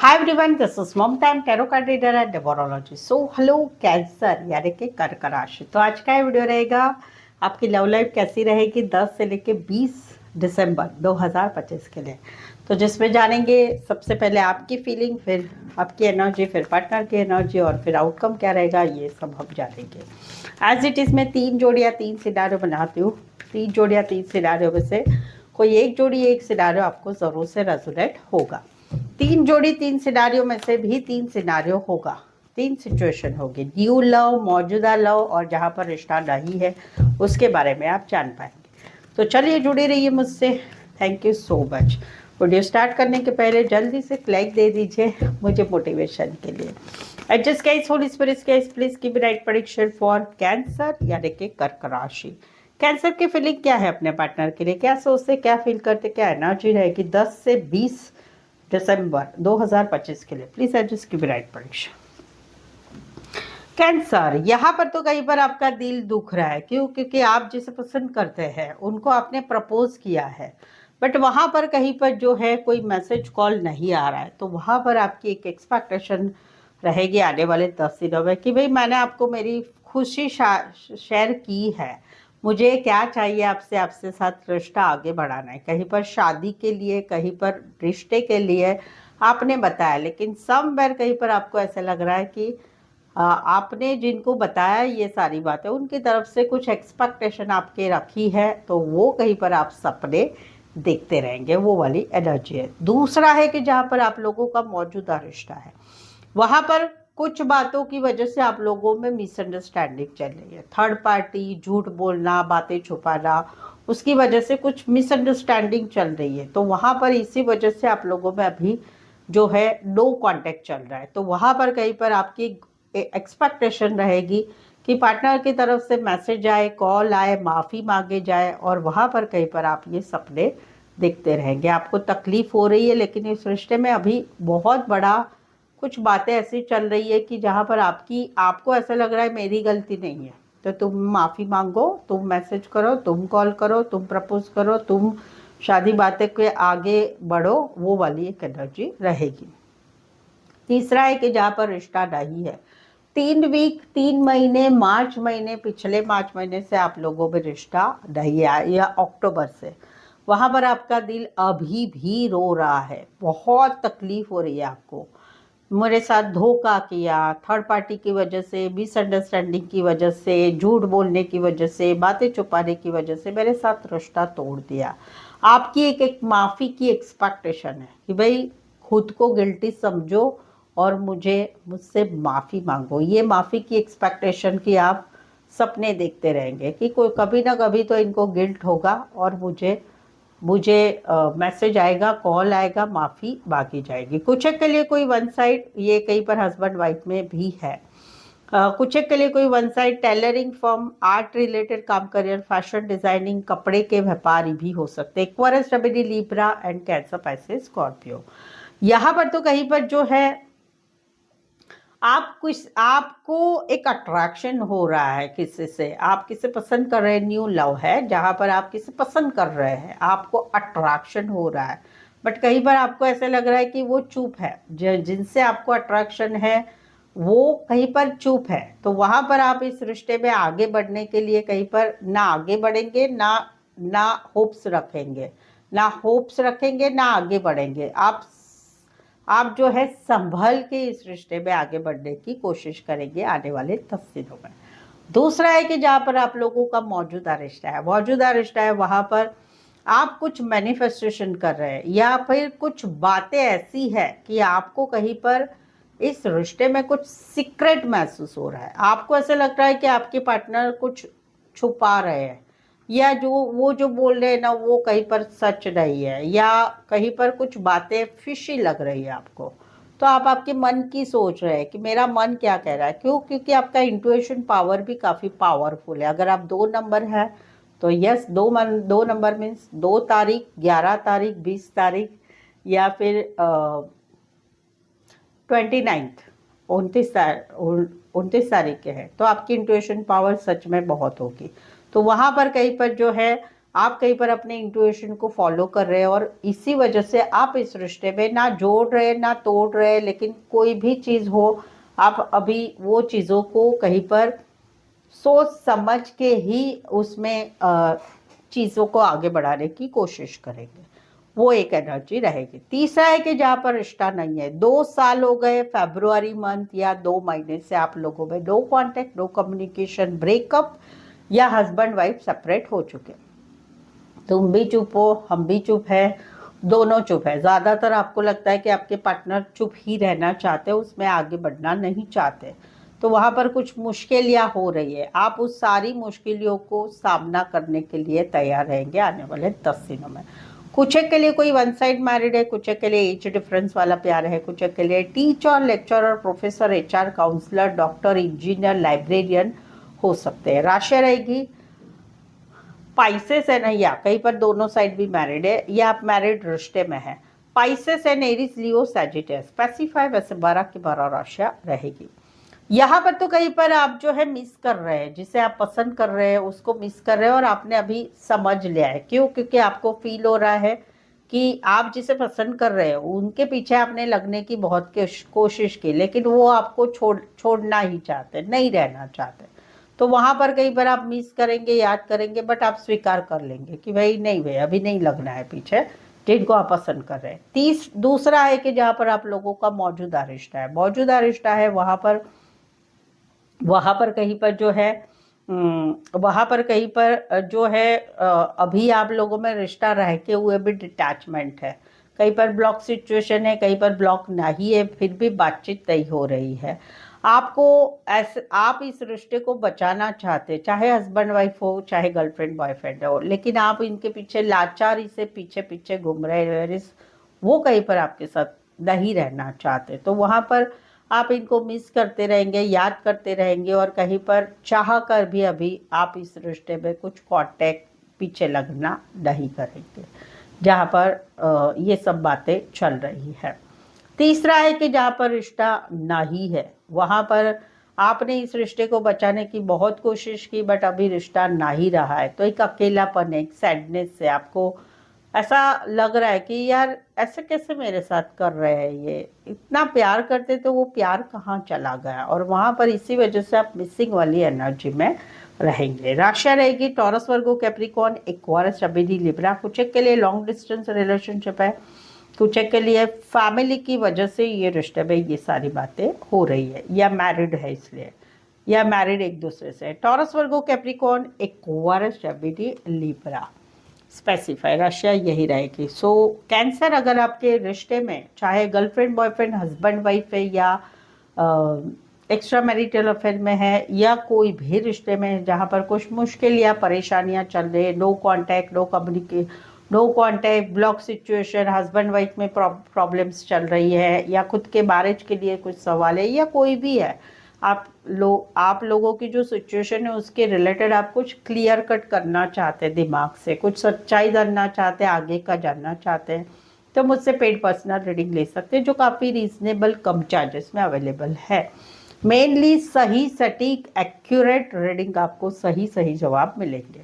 Hi everyone, this is Mamta, I am tarot card reader and numerology. So hello Cancer यानी कि कर्क राशि। तो आज का ये वीडियो रहेगा आपकी लव लाइफ कैसी रहेगी 10 से लेके 20 दिसंबर 2025 के लिए। तो जिसमें जानेंगे सबसे पहले आपकी फीलिंग, फिर आपकी एनर्जी, फिर पार्टनर की एनर्जी और फिर आउटकम क्या रहेगा, ये सब हम जानेंगे। एज इट इज़ मैं 3 जोड़ियाँ 3 सिनारियो बनाती हूँ। 3 जोड़ियाँ 3 सिनारियो में से कोई एक जोड़ी एक सिनारियो आपको ज़रूर से रेजोनेट होगा। 3 जोड़ी 3 सिनारियों में से भी 3 सिनारियो होगा, 3 सिचुएशन होगी। न्यू लव, मौजूदा लव और जहाँ पर रिश्ता नहीं है उसके बारे में आप जान पाएंगे। तो चलिए जुड़े रहिए मुझसे। Thank you so much. Video start करने के पहले जल्दी से लाइक दे दीजिए मुझे मोटिवेशन के लिए। Adjust guys, Holi spirit guys, please give right prediction for cancer यानी कि कर्क राशि। कैंसर की फीलिंग क्या है अपने पार्टनर के लिए, क्या सोचते, क्या फील करते, क्या एनर्जी रहेगी 10 से 20 दिसंबर 2025 के लिए। Please adjust give right prediction. Cancer, यहाँ पर तो कई बार आपका दिल दुख रहा है। क्यों? क्योंकि आप जिसे पसंद करते हैं उनको आपने प्रपोज किया है, बट वहाँ पर कहीं पर जो है कोई मैसेज कॉल नहीं आ रहा है। तो वहाँ पर आपकी एक एक्सपेक्टेशन रहेगी आने वाले 10 दिनों में कि भाई मैंने आपको मेरी खुशी शेयर की है, मुझे क्या चाहिए आपसे, आपसे साथ रिश्ता आगे बढ़ाना है। कहीं पर शादी के लिए, कहीं पर रिश्ते के लिए आपने बताया, लेकिन समवेयर कहीं पर आपको ऐसा लग रहा है कि आपने जिनको बताया ये सारी बातें, उनकी तरफ से कुछ एक्सपेक्टेशन आपके रखी है, तो वो कहीं पर आप सपने देखते रहेंगे, वो वाली एनर्जी है। दूसरा है कि जहाँ पर आप लोगों का मौजूदा रिश्ता है, वहाँ पर कुछ बातों की वजह से आप लोगों में मिसअंडरस्टैंडिंग चल रही है। थर्ड पार्टी, झूठ बोलना, बातें छुपाना, उसकी वजह से कुछ मिसअंडरस्टैंडिंग चल रही है। तो वहाँ पर इसी वजह से आप लोगों में अभी जो है नो कांटेक्ट चल रहा है। तो वहाँ पर कहीं पर आपकी एक्सपेक्टेशन रहेगी कि पार्टनर की तरफ से मैसेज आए, कॉल आए, माफ़ी मांगे जाए, और वहाँ पर कहीं पर आप ये सपने देखते रहेंगे। आपको तकलीफ हो रही है, लेकिन इस रिश्ते में अभी बहुत बड़ा कुछ बातें ऐसी चल रही है कि जहाँ पर आपको ऐसा लग रहा है मेरी गलती नहीं है, तो तुम माफ़ी मांगो, तुम मैसेज करो, तुम कॉल करो, तुम प्रपोज करो, तुम शादी बातें के आगे बढ़ो, वो वाली एक एनर्जी रहेगी। तीसरा है कि जहाँ पर रिश्ता नहीं है, 3 मार्च महीने, पिछले मार्च महीने से आप लोगों में रिश्ता नहीं है या अक्टूबर से, वहाँ पर आपका दिल अभी भी रो रहा है, बहुत तकलीफ हो रही है आपको। मेरे साथ धोखा किया, थर्ड पार्टी की वजह से, मिसअंडरस्टैंडिंग की वजह से, झूठ बोलने की वजह से, बातें छुपाने की वजह से मेरे साथ रिश्ता तोड़ दिया। आपकी एक माफ़ी की एक्सपेक्टेशन है कि भाई खुद को गिल्टी समझो और मुझसे माफ़ी मांगो। ये माफ़ी की एक्सपेक्टेशन की आप सपने देखते रहेंगे कि कोई कभी ना कभी तो इनको गिल्ट होगा और मुझे मैसेज आएगा, कॉल आएगा, माफ़ी मांगी जाएगी। कुछ एक के लिए कोई वन साइड, ये कहीं पर हस्बैंड वाइफ में भी है। कुछ एक के लिए कोई one side tailoring firm, art related काम, करियर, फैशन डिजाइनिंग, कपड़े के व्यापारी भी हो सकते हैं। Aquarius, Gemini, Libra and cancer, Pisces, Scorpio. यहाँ पर तो कहीं पर जो है आपको एक अट्रैक्शन हो रहा है किसी से, आप किसे पसंद कर रहे हैं, न्यू लव है जहाँ पर आप किसे पसंद कर रहे हैं, आपको अट्रैक्शन हो रहा है। बट कई बार आपको ऐसा लग रहा है कि वो चुप है, जिनसे आपको अट्रैक्शन है वो कहीं पर चुप है। तो वहाँ पर आप इस रिश्ते में आगे बढ़ने के लिए कहीं पर ना आगे बढ़ेंगे, ना होप्स रखेंगे, ना आगे बढ़ेंगे। आप जो है संभल के इस रिश्ते में आगे बढ़ने की कोशिश करेंगे आने वाले 10 दिनों में। दूसरा है कि जहाँ पर आप लोगों का मौजूदा रिश्ता है, वहाँ पर आप कुछ मैनिफेस्टेशन कर रहे हैं, या फिर कुछ बातें ऐसी है कि आपको कहीं पर इस रिश्ते में कुछ सीक्रेट महसूस हो रहा है। आपको ऐसा लग रहा है कि आपके पार्टनर कुछ छुपा रहे हैं, या जो बोल रहे हैं ना वो कहीं पर सच नहीं है, या कहीं पर कुछ बातें फिशी लग रही है आपको। तो आप आपके मन की सोच रहे हैं कि मेरा मन क्या कह रहा है। क्यों? क्योंकि आपका इंट्यूशन पावर भी काफ़ी पावरफुल है। अगर आप 2 नंबर है तो यस, 2 नंबर मीन्स 2 तारीख, 11 तारीख, 20 तारीख, या फिर 29, 29 तारीख के हैं, तो आपकी इंट्यूशन पावर सच में बहुत होगी। तो वहाँ पर कहीं पर जो है आप कहीं पर अपने इंट्यूशन को फॉलो कर रहे हैं और इसी वजह से आप इस रिश्ते में ना जोड़ रहे ना तोड़ रहे, लेकिन कोई भी चीज़ हो आप अभी वो चीज़ों को कहीं पर सोच समझ के ही उसमें चीज़ों को आगे बढ़ाने की कोशिश करेंगे, वो एक एनर्जी रहेगी। तीसरा है कि जहाँ पर रिश्ता नहीं है, 2 साल हो गए, फरवरी मंथ या 2 महीने से आप लोगों में no contact, no communication, breakup या हस्बैंड वाइफ सेपरेट हो चुके, तुम भी चुप हो हम भी चुप है, दोनों चुप है। ज़्यादातर आपको लगता है कि आपके पार्टनर चुप ही रहना चाहते हैं, उसमें आगे बढ़ना नहीं चाहते, तो वहाँ पर कुछ मुश्किलियाँ हो रही है। आप उस सारी मुश्किलों को सामना करने के लिए तैयार रहेंगे आने वाले 10 दिनों में। कुछ एक के लिए कोई वन साइड मैरिड है, कुछ एक के लिए एज डिफरेंस वाला प्यार है, कुछ एक के लिए teacher, lecturer, professor, HR, counsellor, doctor, engineer, librarian हो सकते हैं। राशि रहेगी पाइसेस है ना, या कहीं पर दोनों साइड भी मैरिड है या आप मैरिड रिश्ते में है। Pisces and Aries, Leo, Sagittarius, specify वैसे 12 की 12 राशियां रहेगी। यहाँ पर तो कहीं पर आप जो है मिस कर रहे हैं, जिसे आप पसंद कर रहे हैं उसको मिस कर रहे हैं, और आपने अभी समझ लिया है। क्यों? क्योंकि आपको फील हो रहा है कि आप जिसे पसंद कर रहे हैं उनके पीछे आपने लगने की बहुत कोशिश की, लेकिन वो आपको छोड़ना ही चाहते, नहीं रहना चाहते। तो वहां पर कहीं पर आप मिस करेंगे, याद करेंगे, बट आप स्वीकार कर लेंगे कि भाई नहीं, भाई अभी नहीं लगना है पीछे जिनको आप पसंद कर रहे हैं। दूसरा है कि जहाँ पर आप लोगों का मौजूदा रिश्ता है, मौजूदा रिश्ता है, वहां पर कहीं पर जो है वहां पर कहीं पर जो है अभी आप लोगों में रिश्ता रह के हुए भी डिटैचमेंट है, कहीं पर ब्लॉक सिचुएशन है, कहीं पर ब्लॉक नहीं है, फिर भी बातचीत नहीं हो रही है। आपको ऐसे आप इस रिश्ते को बचाना चाहते, चाहे हस्बैंड वाइफ हो चाहे गर्लफ्रेंड बॉयफ्रेंड हो, लेकिन आप इनके पीछे लाचारी से पीछे पीछे घूम रहे हैं, वो कहीं पर आपके साथ नहीं रहना चाहते। तो वहां पर आप इनको मिस करते रहेंगे, याद करते रहेंगे, और कहीं पर चाह कर भी अभी आप इस रिश्ते में कुछ कांटेक्ट पीछे लगना नहीं करेंगे, जहाँ पर ये सब बातें चल रही है। तीसरा है कि जहाँ पर रिश्ता नहीं है वहाँ पर आपने इस रिश्ते को बचाने की बहुत कोशिश की, बट अभी रिश्ता नहीं रहा है, तो एक अकेलापन, एक सैडनेस से आपको ऐसा लग रहा है कि यार ऐसे कैसे मेरे साथ कर रहे हैं, ये इतना प्यार करते तो वो प्यार कहाँ चला गया, और वहां पर इसी वजह से आप मिसिंग वाली एनर्जी में रहेंगे। राशि रहेगी टॉरस, वर्गो, कैप्रिकॉर्न, एक्वारियस, जमिनी, लिब्रा। कुछ एक के लिए लॉन्ग डिस्टेंस रिलेशनशिप है, कुछ एक के लिए फैमिली की वजह से ये रिश्ते में ये सारी बातें हो रही है, या मैरिड है इसलिए, या मैरिड एक दूसरे से। टॉरस, वर्गो, कैप्रिकॉर्न, एक्वारियस, जमिनी, लिब्रा। स्पेसिफाई राशिया यही रहेगी। सो कैंसर, अगर आपके रिश्ते में चाहे गर्लफ्रेंड बॉयफ्रेंड हस्बैंड वाइफ है, या एक्स्ट्रा मैरिटल अफेयर में है, या कोई भी रिश्ते में है जहाँ पर कुछ मुश्किल या परेशानियाँ चल रही है, no contact, no communication, no contact, block situation, husband wife में प्रॉब्लम्स चल रही है, या खुद के मैरिज के लिए कुछ सवाल है, या कोई भी है, आप लोगों की जो सिचुएशन है उसके रिलेटेड आप कुछ क्लियर कट करना चाहते हैं, दिमाग से कुछ सच्चाई जानना चाहते हैं, आगे का जानना चाहते हैं, तो मुझसे पेड पर्सनल रीडिंग ले सकते हैं, जो काफ़ी रीजनेबल कम चार्जेस में अवेलेबल है। मेनली सही सटीक एक्यूरेट रीडिंग, आपको सही सही जवाब मिलेंगे,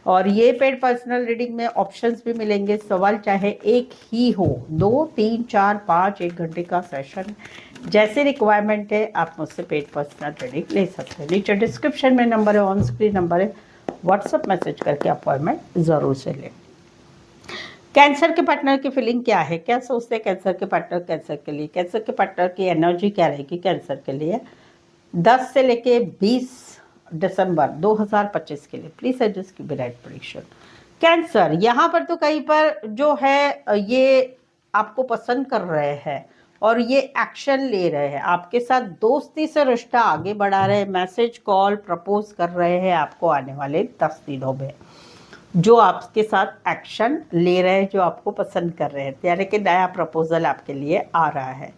और ये पेड पर्सनल रीडिंग में ऑप्शंस भी मिलेंगे। सवाल चाहे एक ही हो, 2, 3, 4, 5, 1 घंटे का सेशन, जैसे रिक्वायरमेंट है आप मुझसे पेड पर्सनल रीडिंग ले सकते हैं। नीचे डिस्क्रिप्शन में नंबर है, ऑन स्क्रीन नंबर है, व्हाट्सअप मैसेज करके अपॉइंटमेंट ज़रूर से लें। कैंसर के पार्टनर की फीलिंग क्या है, क्या सोचते हैं कैंसर के पार्टनर कैंसर के लिए, कैंसर के पार्टनर की एनर्जी क्या रहेगी कैंसर के लिए 10 से लेके 20 दिसंबर 2025 के लिए। प्लीज एडजस्ट की राइट प्रेडिक्शन। कैंसर यहाँ पर तो कहीं पर जो है ये आपको पसंद कर रहे हैं और ये एक्शन ले रहे हैं, आपके साथ दोस्ती से रिश्ता आगे बढ़ा रहे हैं, मैसेज कॉल प्रपोज कर रहे हैं आपको आने वाले 10 दिनों में, जो आपके साथ एक्शन ले रहे हैं, जो आपको पसंद कर रहे हैं, यानी कि नया प्रपोजल आपके लिए आ रहा है।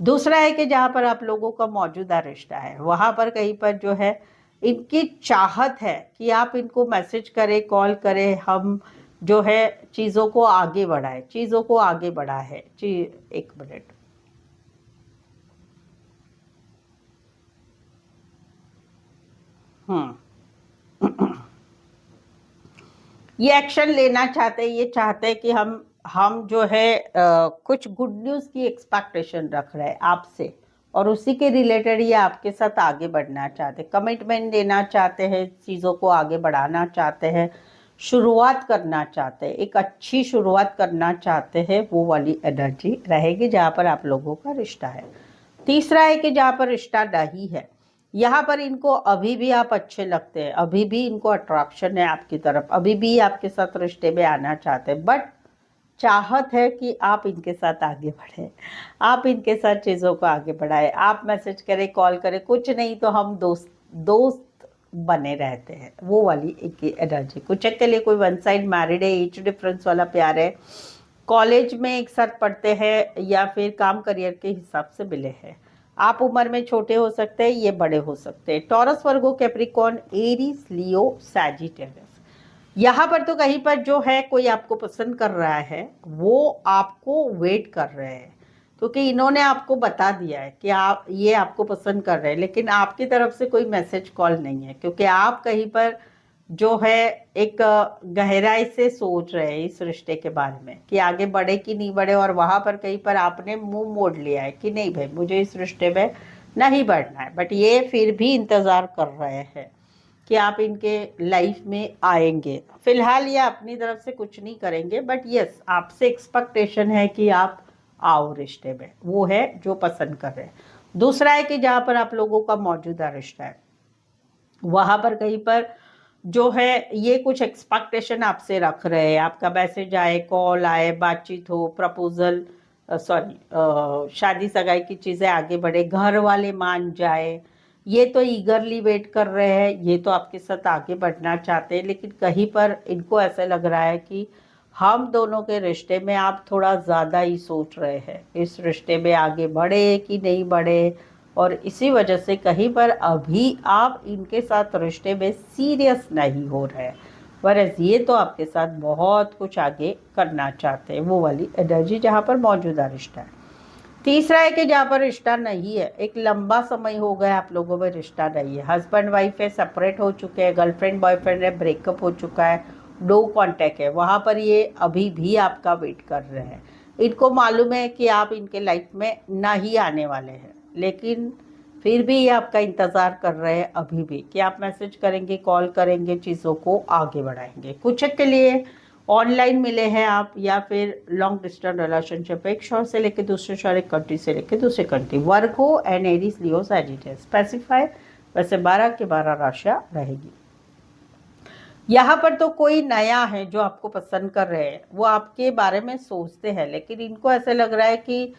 दूसरा है कि जहाँ पर आप लोगों का मौजूदा रिश्ता है वहाँ पर कहीं पर जो है इनकी चाहत है कि आप इनको मैसेज करें, कॉल करें, हम जो है चीज़ों को आगे बढ़ाए, चीज़ों को आगे बढ़ा है। एक मिनट, ये एक्शन लेना चाहते हैं, ये चाहते हैं कि हम जो है कुछ गुड न्यूज़ की एक्सपेक्टेशन रख रहे हैं आपसे, और उसी के रिलेटेड ये आपके साथ आगे बढ़ना चाहते हैं, कमिटमेंट देना चाहते हैं, चीज़ों को आगे बढ़ाना चाहते हैं, शुरुआत करना चाहते हैं, एक अच्छी शुरुआत करना चाहते हैं। वो वाली एनर्जी रहेगी जहाँ पर आप लोगों का रिश्ता है। तीसरा है कि जहाँ पर रिश्ता नहीं है, यहाँ पर इनको अभी भी आप अच्छे लगते हैं, अभी भी इनको अट्रैक्शन है आपकी तरफ, अभी भी आपके साथ रिश्ते में आना चाहते हैं, बट चाहत है कि आप इनके साथ आगे बढ़ें, आप इनके साथ चीज़ों को आगे बढ़ाएं, आप मैसेज करें, कॉल करें, कुछ नहीं तो हम दोस्त दोस्त बने रहते हैं। वो वाली एक एनर्जी। कुछ के लिए कोई वन साइड मैरिड है, एज डिफरेंस वाला प्यार है, कॉलेज में एक साथ पढ़ते हैं या फिर काम करियर के हिसाब से मिले हैं। आप उम्र में छोटे हो सकते हैं, ये बड़े हो सकते हैं। टॉरस, वर्गो, कैप्रिकॉर्न, एरीज, लियो, सैजिटेरियस। यहाँ पर तो कहीं पर जो है कोई आपको पसंद कर रहा है, वो आपको वेट कर रहे हैं, क्योंकि इन्होंने आपको बता दिया है कि आप ये आपको पसंद कर रहे हैं, लेकिन आपकी तरफ से कोई मैसेज कॉल नहीं है, क्योंकि आप कहीं पर जो है एक गहराई से सोच रहे हैं इस रिश्ते के बारे में कि आगे बढ़े कि नहीं बढ़े, और वहां पर कहीं पर आपने मुंह मोड़ लिया है कि नहीं भाई मुझे इस रिश्ते में नहीं बढ़ना है, बट ये फिर भी इंतज़ार कर रहे हैं कि आप इनके लाइफ में आएंगे। फिलहाल ये अपनी तरफ से कुछ नहीं करेंगे, बट यस आपसे एक्सपेक्टेशन है कि आप आओ रिश्ते में, वो है जो पसंद कर रहे हैं। दूसरा है कि जहाँ पर आप लोगों का मौजूदा रिश्ता है, वहाँ पर कहीं पर जो है ये कुछ एक्सपेक्टेशन आपसे रख रहे हैं, आपका मैसेज आए, कॉल आए, बातचीत हो, प्रपोजल, सॉरी शादी सगाई की चीज़ें आगे बढ़े, घर वाले मान जाए, ये तो ईगरली वेट कर रहे हैं, ये तो आपके साथ आगे बढ़ना चाहते हैं, लेकिन कहीं पर इनको ऐसा लग रहा है कि हम दोनों के रिश्ते में आप थोड़ा ज़्यादा ही सोच रहे हैं, इस रिश्ते में आगे बढ़े कि नहीं बढ़े, और इसी वजह से कहीं पर अभी आप इनके साथ रिश्ते में सीरियस नहीं हो रहे, वरस ये तो आपके साथ बहुत कुछ आगे करना चाहते हैं। वो वाली एनर्जी जहाँ पर मौजूदा रिश्ता है। तीसरा है कि जहाँ पर रिश्ता नहीं है, एक लंबा समय हो गया आप लोगों में रिश्ता नहीं है, हस्बैंड वाइफ है, सेपरेट हो चुके हैं, गर्लफ्रेंड बॉयफ्रेंड है, ब्रेकअप हो चुका है, नो कांटेक्ट है, वहाँ पर ये अभी भी आपका वेट कर रहे हैं। इनको मालूम है कि आप इनके लाइफ में नहीं आने वाले हैं, लेकिन फिर भी ये आपका इंतज़ार कर रहे हैं अभी भी कि आप मैसेज करेंगे, कॉल करेंगे, चीज़ों को आगे बढ़ाएंगे। कुछ के लिए ऑनलाइन मिले हैं आप, या फिर लॉन्ग डिस्टेंस रिलेशनशिप, एक शहर से लेकर दूसरे शहर, एक कंट्री से लेकर दूसरे country. Virgo and Aries, Leo, Sagittarius. Specify वैसे 12 के 12 राशियाँ रहेगी। यहाँ पर तो कोई नया है जो आपको पसंद कर रहे हैं, वो आपके बारे में सोचते हैं, लेकिन इनको ऐसा लग रहा है कि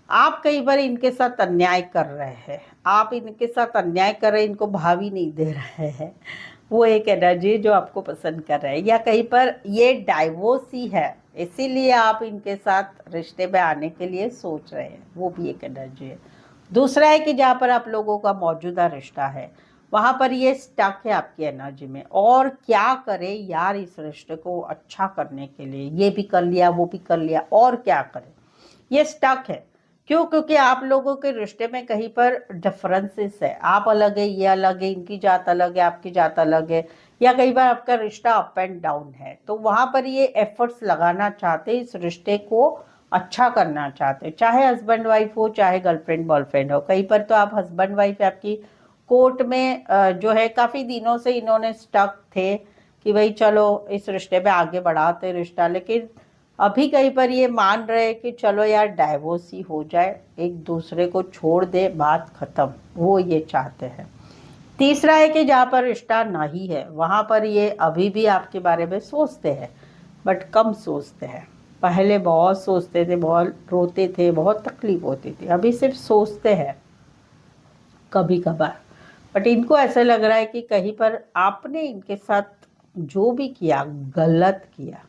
आप कई बार इनके साथ अन्याय कर रहे हैं, आप इनके साथ अन्याय कर रहे हैं, इनको भावी नहीं दे रहे हैं। वो एक एनर्जी जो आपको पसंद कर रहे हैं, या कहीं पर ये डाइवोर्स ही है, इसीलिए आप इनके साथ रिश्ते में आने के लिए सोच रहे हैं, वो भी एक एनर्जी है। दूसरा है कि जहाँ पर आप लोगों का मौजूदा रिश्ता है, वहाँ पर ये स्टक है आपकी एनर्जी में, और क्या करे यार इस रिश्ते को अच्छा करने के लिए, ये भी कर लिया, वो भी कर लिया, और क्या करें, ये स्टक है। क्यों? क्योंकि आप लोगों के रिश्ते में कहीं पर डिफरेंसेस है, आप अलग है, ये अलग है, इनकी जात अलग है, आपकी जात अलग है, या कई बार आपका रिश्ता अप एंड डाउन है, तो वहाँ पर ये एफर्ट्स लगाना चाहते, इस रिश्ते को अच्छा करना चाहते, चाहे हस्बैंड वाइफ हो, चाहे गर्लफ्रेंड बॉयफ्रेंड हो। कहीं पर तो आप हस्बैंड वाइफ आपकी कोर्ट में जो है काफ़ी दिनों से इन्होंने स्टक थे कि भाई चलो इस रिश्ते में आगे बढ़ाते रिश्ता, लेकिन अभी कहीं पर ये मान रहे हैं कि चलो यार डाइवोर्स ही हो जाए, एक दूसरे को छोड़ दे, बात खत्म, वो ये चाहते हैं। तीसरा है कि जहाँ पर रिश्ता नहीं है, वहाँ पर ये अभी भी आपके बारे में सोचते हैं, बट कम सोचते हैं। पहले बहुत सोचते थे, बहुत रोते थे, बहुत तकलीफ होती थी, अभी सिर्फ सोचते हैं कभी कभार। बट इनको ऐसा लग रहा है कि कहीं पर आपने इनके साथ जो भी किया गलत किया,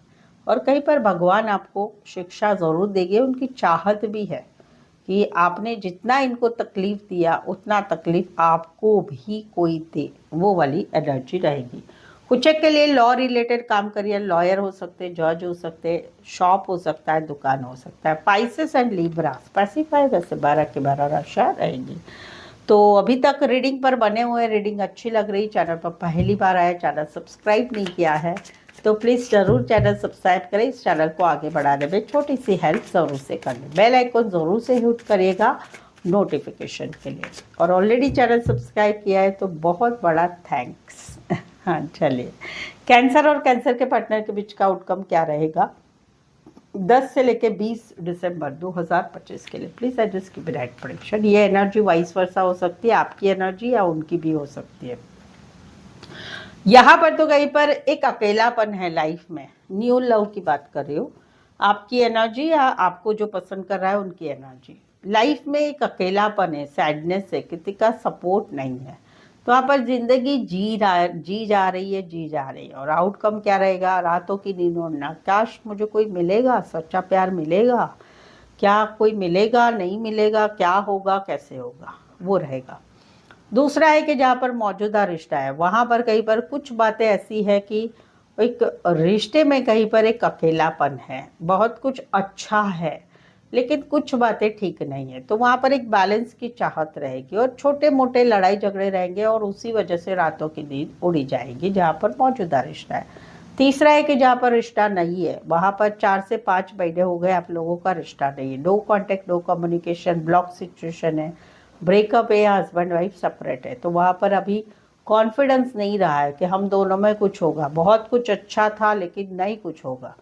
और कहीं पर भगवान आपको शिक्षा ज़रूर देंगे, उनकी चाहत भी है कि आपने जितना इनको तकलीफ़ दिया उतना तकलीफ़ आपको भी कोई दे, वो वाली एनर्जी रहेगी। कुछ के लिए लॉ रिलेटेड काम करिए, लॉयर हो सकते, जज हो सकते, शॉप हो सकता है, दुकान हो सकता है। पाइसेस एंड लिब्रा स्पेसिफाई वैसे 12 के 12 राशियाँ रहेंगी। तो अभी तक रीडिंग पर बने हुए, रीडिंग अच्छी लग रही, चैनल पर पहली बार आया, चैनल सब्सक्राइब नहीं किया है तो प्लीज़ ज़रूर चैनल सब्सक्राइब करें। इस चैनल को आगे बढ़ाने में छोटी सी हेल्प ज़रूर से कर लें। बेल आइकन ज़रूर से हिट करिएगा नोटिफिकेशन के लिए। और ऑलरेडी चैनल सब्सक्राइब किया है तो बहुत बड़ा थैंक्स। हाँ चलिए, कैंसर और कैंसर के पार्टनर के बीच का आउटकम क्या रहेगा 10 से लेके 20 दिसंबर 2025 के लिए। प्लीज़ एडजस्ट की ब्राइट प्रेडिक्शन। ये एनर्जी वाइस वर्सा हो सकती है, आपकी एनर्जी या उनकी भी हो सकती है। यहाँ पर तो कहीं पर एक अकेलापन है लाइफ में, न्यू लव की बात कर रही हूँ। आपकी एनर्जी या आपको जो पसंद कर रहा है उनकी एनर्जी। लाइफ में एक अकेलापन है, सैडनेस है, किसी का सपोर्ट नहीं है। तो वहाँ पर जिंदगी जी जा रही है। और आउटकम क्या रहेगा, रातों की नींद उड़ना। काश मुझे कोई मिलेगा, सच्चा प्यार मिलेगा, क्या कोई मिलेगा, नहीं मिलेगा, क्या होगा, कैसे होगा, वो रहेगा। दूसरा है कि जहाँ पर मौजूदा रिश्ता है वहाँ पर कहीं पर कुछ बातें ऐसी है कि एक रिश्ते में कहीं पर एक अकेलापन है, बहुत कुछ अच्छा है लेकिन कुछ बातें ठीक नहीं है। तो वहाँ पर एक बैलेंस की चाहत रहेगी और छोटे मोटे लड़ाई झगड़े रहेंगे और उसी वजह से रातों की नींद उड़ी जाएगी जहाँ पर मौजूदा रिश्ता है। तीसरा है कि जहाँ पर रिश्ता नहीं है वहाँ पर 4 से 5 महीने हो गए आप लोगों का रिश्ता नहीं है, no contact, no communication, block situation है, ब्रेकअप है या हस्बैंड वाइफ सेपरेट है। तो वहाँ पर अभी कॉन्फिडेंस नहीं रहा है कि हम दोनों में कुछ होगा। बहुत कुछ अच्छा था लेकिन नहीं कुछ होगा।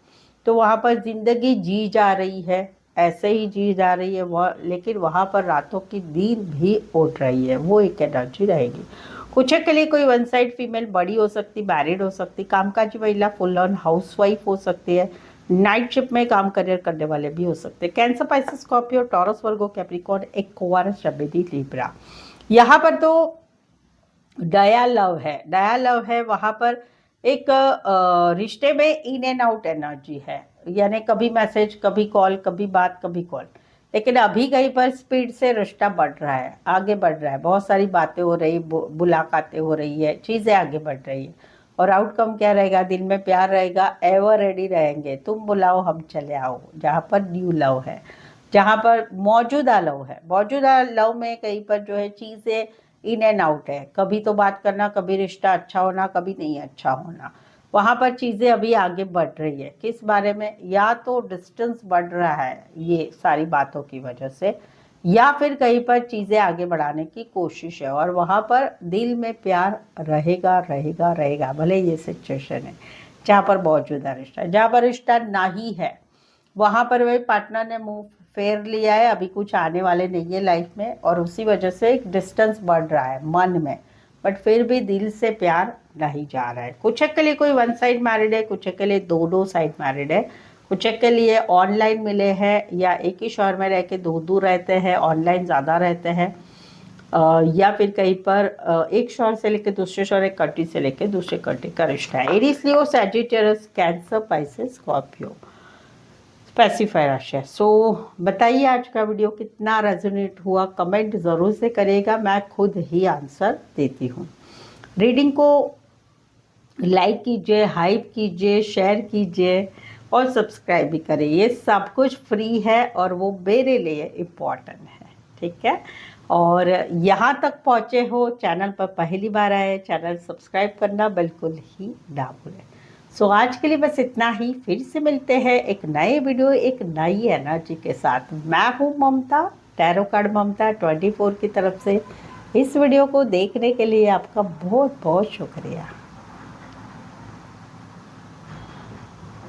तो वहाँ पर ज़िंदगी जी जा रही है, ऐसे ही जी जा रही है वह, लेकिन वहाँ पर रातों की नींद भी उठ रही है, वो एक एनर्जी रहेगी। कुछ के लिए कोई वन साइड फीमेल बड़ी हो सकती, मैरिड हो सकती, कामकाजी महिला, फुल ऑन हाउसवाइफ हो सकती है, नाइट शिफ्ट में काम करियर करने वाले भी हो सकते हैं। कैंसर, पाइसेस, स्कॉर्पियो, टॉरस, वर्गो, कैप्रिकॉर्न, एक्वारियस, जमिनी, लिब्रा। यहाँ पर तो डया लव है। वहाँ पर एक रिश्ते में इन एंड आउट एनर्जी है, यानी कभी मैसेज, कभी कॉल, कभी बात, कभी कॉल। लेकिन अभी कहीं पर स्पीड से रिश्ता बढ़ रहा है, आगे बढ़ रहा है, बहुत सारी बातें हो रही, मुलाकातें हो रही है, चीज़ें आगे बढ़ रही है। और आउटकम क्या रहेगा, दिल में प्यार रहेगा, एवर रेडी रहेंगे, तुम बुलाओ हम चले आओ। जहाँ पर न्यू लव है, जहाँ पर मौजूदा लव है, मौजूदा लव में कहीं पर जो है चीज़ें इन एंड आउट है, कभी तो बात करना, कभी रिश्ता अच्छा होना, कभी नहीं अच्छा होना। वहाँ पर चीज़ें अभी आगे बढ़ रही है। किस बारे में, या तो डिस्टेंस बढ़ रहा है ये सारी बातों की वजह से, या फिर कहीं पर चीज़ें आगे बढ़ाने की कोशिश है। और वहाँ पर दिल में प्यार रहेगा रहेगा रहेगा, भले ये सिचुएशन है जहाँ पर मौजूदा रिश्ता है। जहाँ पर रिश्ता नहीं है वहाँ पर वही पार्टनर ने मुंह फेर लिया है, अभी कुछ आने वाले नहीं है लाइफ में, और उसी वजह से एक डिस्टेंस बढ़ रहा है मन में, बट फिर भी दिल से प्यार नहीं जा रहा है। कुछ के लिए कोई वन साइड मैरिड है, कुछ के लिए दोनों साइड मैरिड है, कुछ के लिए ऑनलाइन मिले हैं या एक ही शहर में रह के दूर दूर रहते हैं, ऑनलाइन ज़्यादा रहते हैं, या फिर कहीं पर एक शहर से लेकर दूसरे शहर, एक कंट्री से लेकर दूसरे कंट्री का रिश्ता है। Aries, Leo, Sagittarius, Cancer, Pisces, Scorpio, specify राशि है। सो बताइए आज का वीडियो कितना रेजोनेट हुआ, कमेंट ज़रूर से करिएगा, मैं खुद ही आंसर देती हूँ। रीडिंग को लाइक कीजिए, हाइप कीजिए, शेयर कीजिए और सब्सक्राइब भी करें। ये सब कुछ फ्री है और वो मेरे लिए इम्पॉर्टेंट है, ठीक है। और यहाँ तक पहुँचे हो, चैनल पर पहली बार आए, चैनल सब्सक्राइब करना बिल्कुल ही ना भूलें। सो आज के लिए बस इतना ही, फिर से मिलते हैं एक नए वीडियो, एक नई एनर्जी के साथ। मैं हूँ ममता, टैरो कार्ड ममता 24 की तरफ से। इस वीडियो को देखने के लिए आपका बहुत बहुत शुक्रिया।